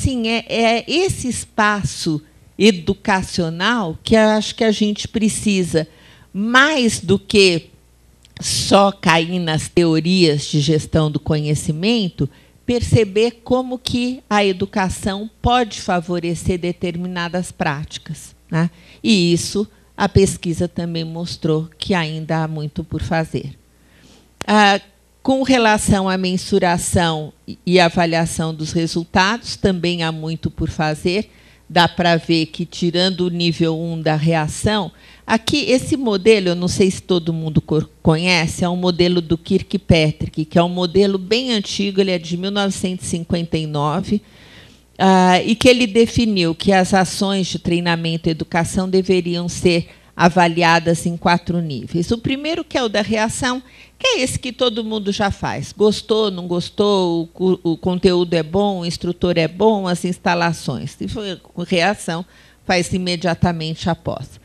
assim, é esse espaço educacional que eu acho que a gente precisa, mais do que só cair nas teorias de gestão do conhecimento, perceber como que a educação pode favorecer determinadas práticas, né? E isso a pesquisa também mostrou que ainda há muito por fazer. Com relação à mensuração e avaliação dos resultados, também há muito por fazer. Dá para ver que, tirando o nível 1 da reação, aqui, esse modelo, eu não sei se todo mundo conhece, é um modelo do Kirkpatrick, que é um modelo bem antigo, ele é de 1959, e que ele definiu que as ações de treinamento e educação deveriam ser avaliadas em 4 níveis. O primeiro, que é o da reação, que é esse que todo mundo já faz. Gostou, não gostou, o conteúdo é bom, o instrutor é bom, as instalações. Se for reação, faz imediatamente após.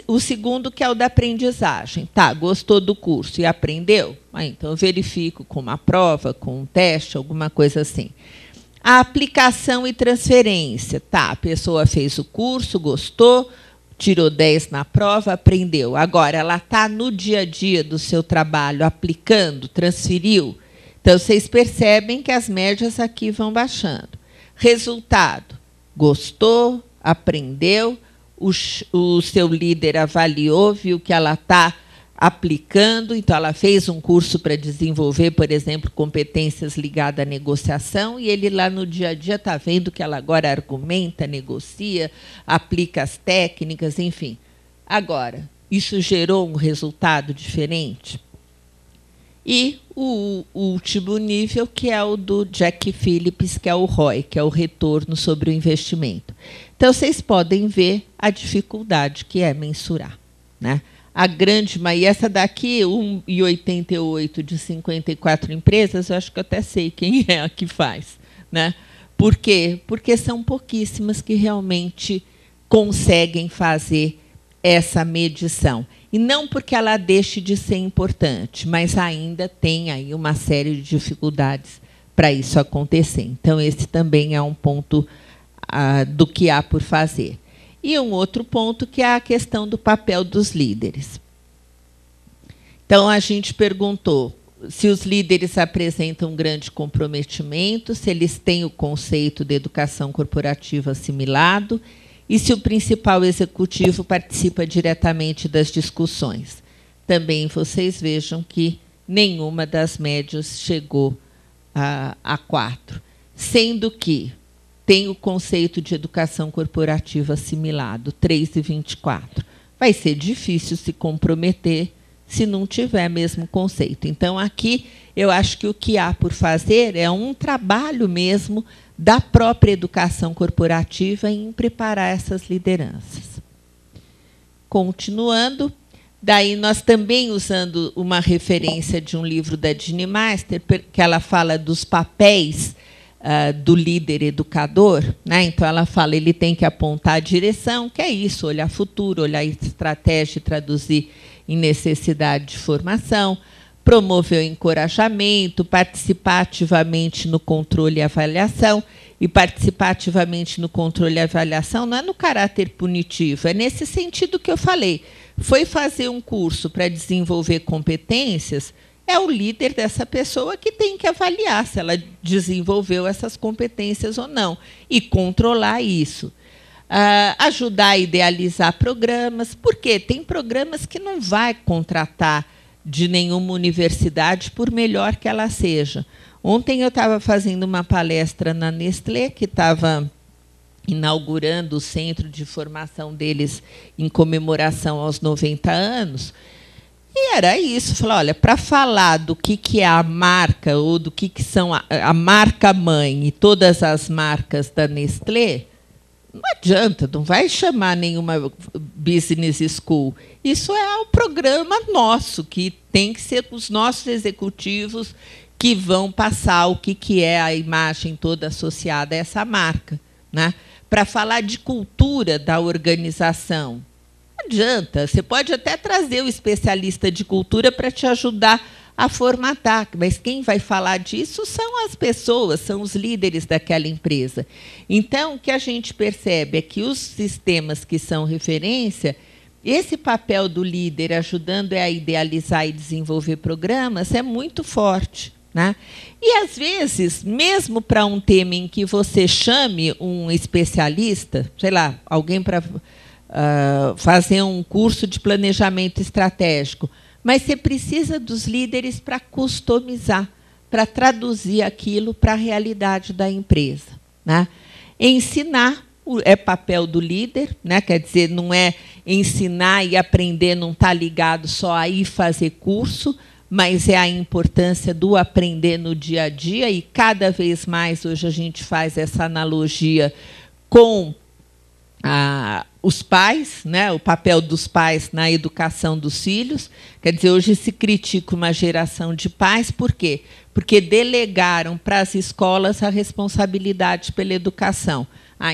O segundo, que é o da aprendizagem. Tá, gostou do curso e aprendeu? Então, eu verifico com uma prova, com um teste, alguma coisa assim. A aplicação e transferência. Tá, a pessoa fez o curso, gostou, tirou 10 na prova, aprendeu. Agora, ela está no dia a dia do seu trabalho, aplicando, transferiu. Então, vocês percebem que as médias aqui vão baixando. Resultado, gostou, aprendeu, o seu líder avaliou, viu que ela está aplicando, então ela fez um curso para desenvolver, por exemplo, competências ligadas à negociação, e ele lá no dia a dia está vendo que ela agora argumenta, negocia, aplica as técnicas, enfim. Agora, isso gerou um resultado diferente? E o último nível, que é o do Jack Phillips, que é o ROI, que é o retorno sobre o investimento. Então, vocês podem ver a dificuldade que é mensurar, né? A grande maioria, essa daqui, 1,88 de 54 empresas, eu acho que eu até sei quem é a que faz, né? Por quê? Porque são pouquíssimas que realmente conseguem fazer essa medição. E não porque ela deixe de ser importante, mas ainda tem aí uma série de dificuldades para isso acontecer. Então, esse também é um ponto do que há por fazer. E um outro ponto, que é a questão do papel dos líderes. Então, a gente perguntou se os líderes apresentam grande comprometimento, se eles têm o conceito de educação corporativa assimilado e se o principal executivo participa diretamente das discussões. Também vocês vejam que nenhuma das médias chegou a 4, sendo que tem o conceito de educação corporativa assimilado, 3,24. Vai ser difícil se comprometer se não tiver mesmo conceito. Então, aqui, eu acho que o que há por fazer é um trabalho mesmo da própria educação corporativa em preparar essas lideranças. Continuando, daí nós também usando uma referência de um livro da Jeanne Master, que ela fala dos papéis do líder educador, né? Então, ela fala ele tem que apontar a direção, que é isso, olhar futuro, olhar estratégia e traduzir em necessidade de formação, promover o encorajamento, participar ativamente no controle e avaliação. E participar ativamente no controle e avaliação não é no caráter punitivo, é nesse sentido que eu falei. Foi fazer um curso para desenvolver competências, é o líder dessa pessoa que tem que avaliar se ela desenvolveu essas competências ou não, e controlar isso. Ajudar a idealizar programas, porque tem programas que não vai contratar de nenhuma universidade, por melhor que ela seja. Ontem eu estava fazendo uma palestra na Nestlé, que estava inaugurando o centro de formação deles em comemoração aos 90 anos, e era isso, falar, olha, para falar do que é a marca, ou do que são a marca-mãe e todas as marcas da Nestlé, não adianta, não vai chamar nenhuma business school. Isso é o programa nosso, que tem que ser os nossos executivos que vão passar o que é a imagem toda associada a essa marca, né? Para falar de cultura da organização. Não adianta, você pode até trazer o especialista de cultura para te ajudar a formatar. Mas quem vai falar disso são as pessoas, são os líderes daquela empresa. Então, o que a gente percebe é que os sistemas que são referência, esse papel do líder ajudando a idealizar e desenvolver programas é muito forte, né? E, às vezes, mesmo para um tema em que você chame um especialista, sei lá, alguém para fazer um curso de planejamento estratégico, mas você precisa dos líderes para customizar, para traduzir aquilo para a realidade da empresa, né? Ensinar é papel do líder, né? Quer dizer, não é ensinar e aprender, não está ligado só a ir fazer curso, mas é a importância do aprender no dia a dia, e cada vez mais hoje a gente faz essa analogia com os pais, né, o papel dos pais na educação dos filhos. Quer dizer, hoje se critica uma geração de pais, por quê? Porque delegaram para as escolas a responsabilidade pela educação.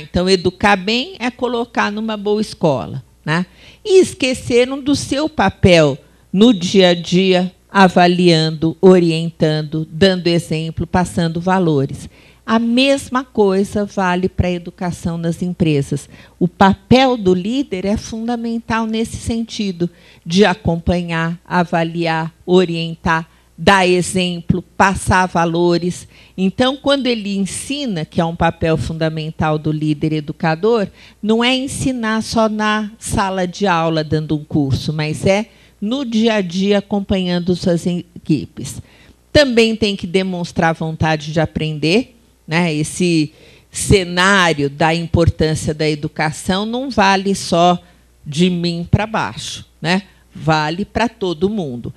Então, educar bem é colocar numa boa escola, né? E esqueceram do seu papel no dia a dia, avaliando, orientando, dando exemplo, passando valores. A mesma coisa vale para a educação nas empresas. O papel do líder é fundamental nesse sentido, de acompanhar, avaliar, orientar, dar exemplo, passar valores. Então, quando ele ensina, que é um papel fundamental do líder educador, não é ensinar só na sala de aula, dando um curso, mas é no dia a dia, acompanhando suas equipes. Também tem que demonstrar vontade de aprender, né? Esse cenário da importância da educação não vale só de mim para baixo, né? Vale para todo mundo.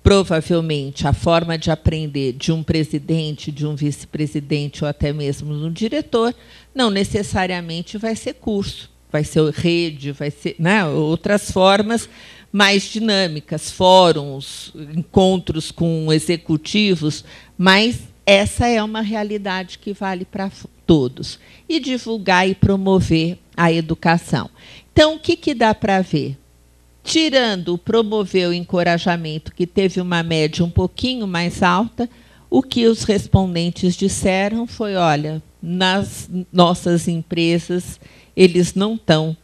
Provavelmente, a forma de aprender de um presidente, de um vice-presidente ou até mesmo de um diretor, não necessariamente vai ser curso, vai ser rede, vai ser, né, outras formas mais dinâmicas, fóruns, encontros com executivos, mas essa é uma realidade que vale para todos. E divulgar e promover a educação. Então, o que dá para ver? Tirando promover o encorajamento, que teve uma média um pouquinho mais alta, o que os respondentes disseram foi, olha, nas nossas empresas, eles não estão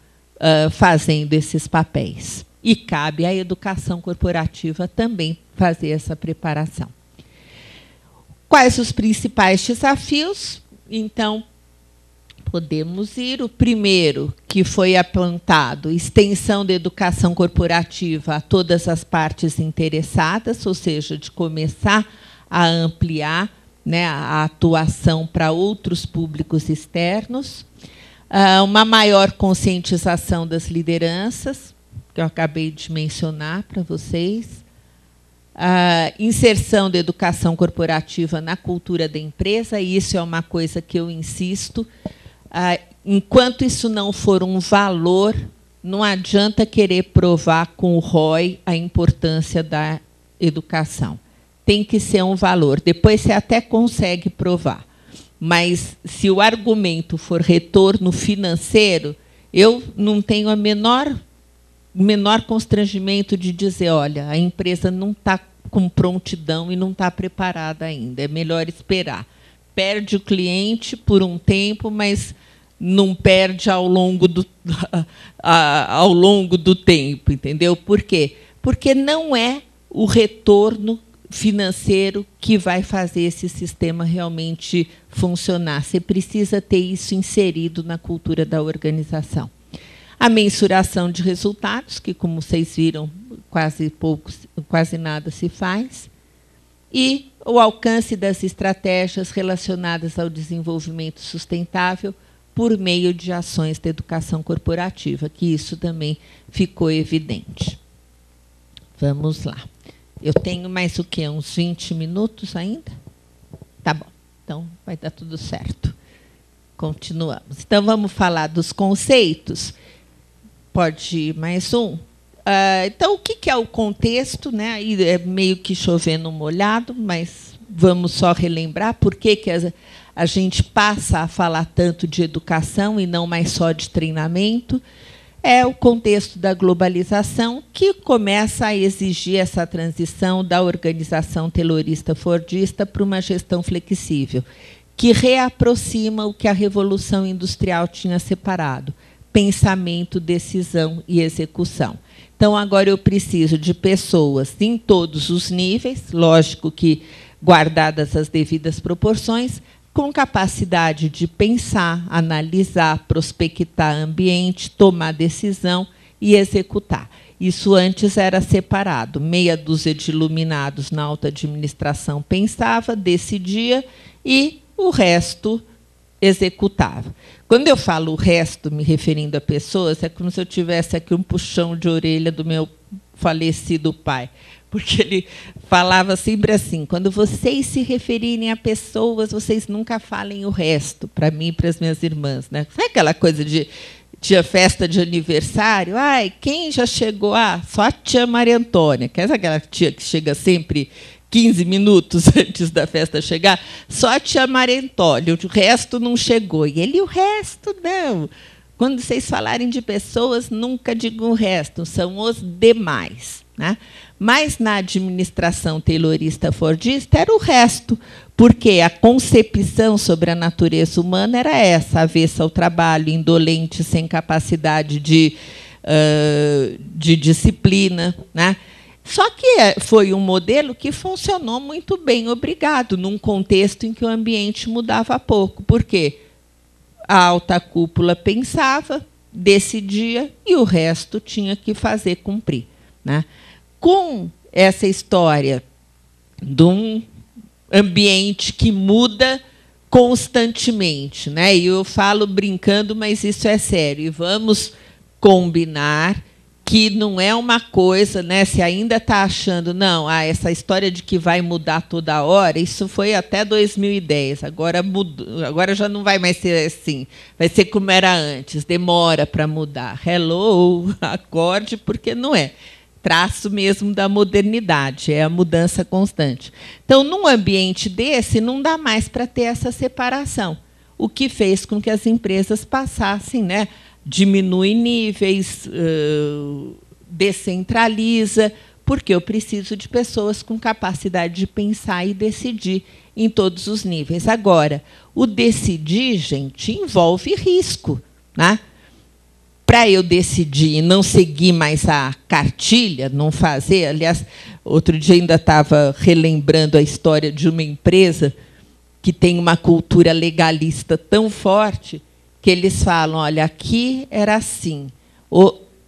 fazendo esses papéis. E cabe à educação corporativa também fazer essa preparação. Quais os principais desafios? Então, podemos ir. O primeiro, que foi apontado, extensão da educação corporativa a todas as partes interessadas, ou seja, de começar a ampliar, né, a atuação para outros públicos externos. Uma maior conscientização das lideranças, que eu acabei de mencionar para vocês. Inserção da educação corporativa na cultura da empresa, e isso é uma coisa que eu insisto. Enquanto isso não for um valor, não adianta querer provar com o ROI a importância da educação. Tem que ser um valor. Depois você até consegue provar. Mas, se o argumento for retorno financeiro, eu não tenho o menor constrangimento de dizer, olha, a empresa não está com prontidão e não está preparada ainda, é melhor esperar. Perde o cliente por um tempo, mas não perde ao longo do tempo, entendeu? Por quê? Porque não é o retorno financeiro que vai fazer esse sistema realmente funcionar. Você precisa ter isso inserido na cultura da organização. A mensuração de resultados, que, como vocês viram, quase nada se faz. E o alcance das estratégias relacionadas ao desenvolvimento sustentável por meio de ações de educação corporativa, que isso também ficou evidente. Vamos lá. Eu tenho mais o quê? Uns 20 minutos ainda? Tá bom. Então, vai dar tudo certo. Continuamos. Então, vamos falar dos conceitos. Pode ir mais um. Então, o que é o contexto, né? Aí é meio que chovendo molhado, mas vamos só relembrar por que a gente passa a falar tanto de educação e não mais só de treinamento. é o contexto da globalização, que começa a exigir essa transição da organização taylorista-fordista para uma gestão flexível, que reaproxima o que a Revolução Industrial tinha separado: pensamento, decisão e execução. Então, agora eu preciso de pessoas em todos os níveis, lógico que guardadas as devidas proporções, com capacidade de pensar, analisar, prospectar ambiente, tomar decisão e executar. Isso antes era separado. Meia dúzia de iluminados na alta administração pensava, decidia, e o resto executava. Quando eu falo o resto, me referindo a pessoas, é como se eu tivesse aqui um puxão de orelha do meu falecido pai, porque ele falava sempre assim: quando vocês se referirem a pessoas, vocês nunca falem o resto, para mim e para as minhas irmãs, né? Sabe aquela coisa de tia festa de aniversário? Ai, quem já chegou? Ah, só a tia Maria Antônia, que é aquela tia que chega sempre 15 minutos antes da festa chegar. Só a tia Maria Antônia, o resto não chegou. E ele, o resto não. Quando vocês falarem de pessoas, nunca digam o resto, são os demais, né? Mas na administração taylorista-fordista era o resto, porque a concepção sobre a natureza humana era essa: avessa ao trabalho, indolente, sem capacidade de disciplina, né? Só que foi um modelo que funcionou muito bem, obrigado, num contexto em que o ambiente mudava pouco. Por quê? A alta cúpula pensava, decidia, e o resto tinha que fazer cumprir, né? Com essa história de um ambiente que muda constantemente, né? E eu falo brincando, mas isso é sério. E vamos combinar que não é uma coisa, né? Se ainda está achando, não, essa história de que vai mudar toda hora, isso foi até 2010, agora mudou, agora já não vai mais ser assim, vai ser como era antes, demora para mudar. Hello, acorde, porque não é. Traço mesmo da modernidade, é a mudança constante. Então, num ambiente desse, não dá mais para ter essa separação, o que fez com que as empresas passassem, né? Diminui níveis, descentraliza, porque eu preciso de pessoas com capacidade de pensar e decidir em todos os níveis. Agora, o decidir, gente, envolve risco, né? Para eu decidir e não seguir mais a cartilha, não fazer... Aliás, outro dia ainda estava relembrando a história de uma empresa que tem uma cultura legalista tão forte que eles falam: olha, aqui era assim,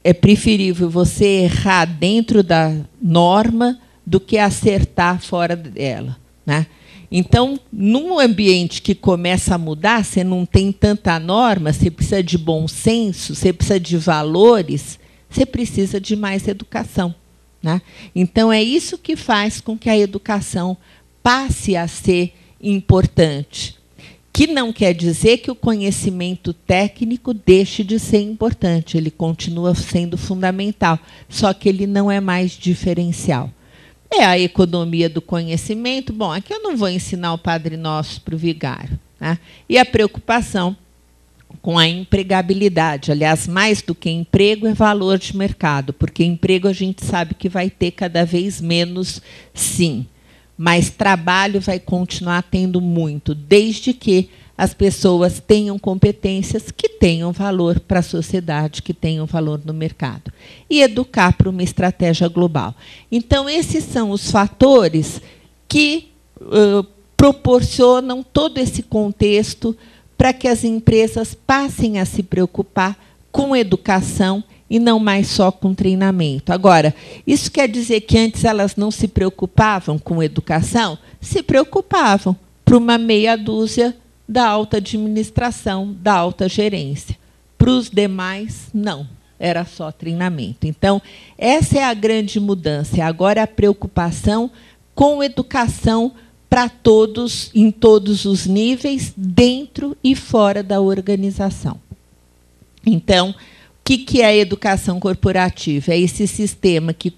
é preferível você errar dentro da norma do que acertar fora dela, né? Então, num ambiente que começa a mudar, você não tem tanta norma, você precisa de bom senso, você precisa de valores, você precisa de mais educação, né? Então, é isso que faz com que a educação passe a ser importante. Que não quer dizer que o conhecimento técnico deixe de ser importante, ele continua sendo fundamental, só que ele não é mais diferencial. É a economia do conhecimento. Bom, aqui eu não vou ensinar o Padre Nosso para o vigário, né? E a preocupação com a empregabilidade. Aliás, mais do que emprego, é valor de mercado, porque emprego a gente sabe que vai ter cada vez menos, sim. Mas trabalho vai continuar tendo muito, desde que as pessoas tenham competências que tenham valor para a sociedade, que tenham valor no mercado. E educar para uma estratégia global. Então, esses são os fatores que proporcionam todo esse contexto para que as empresas passem a se preocupar com educação e não mais só com treinamento. Agora, isso quer dizer que antes elas não se preocupavam com educação? Se preocupavam para uma meia dúzia da alta administração, da alta gerência. Para os demais, não. Era só treinamento. Então, essa é a grande mudança. Agora, a preocupação com educação para todos, em todos os níveis, dentro e fora da organização. Então, o que é a educação corporativa? É esse sistema que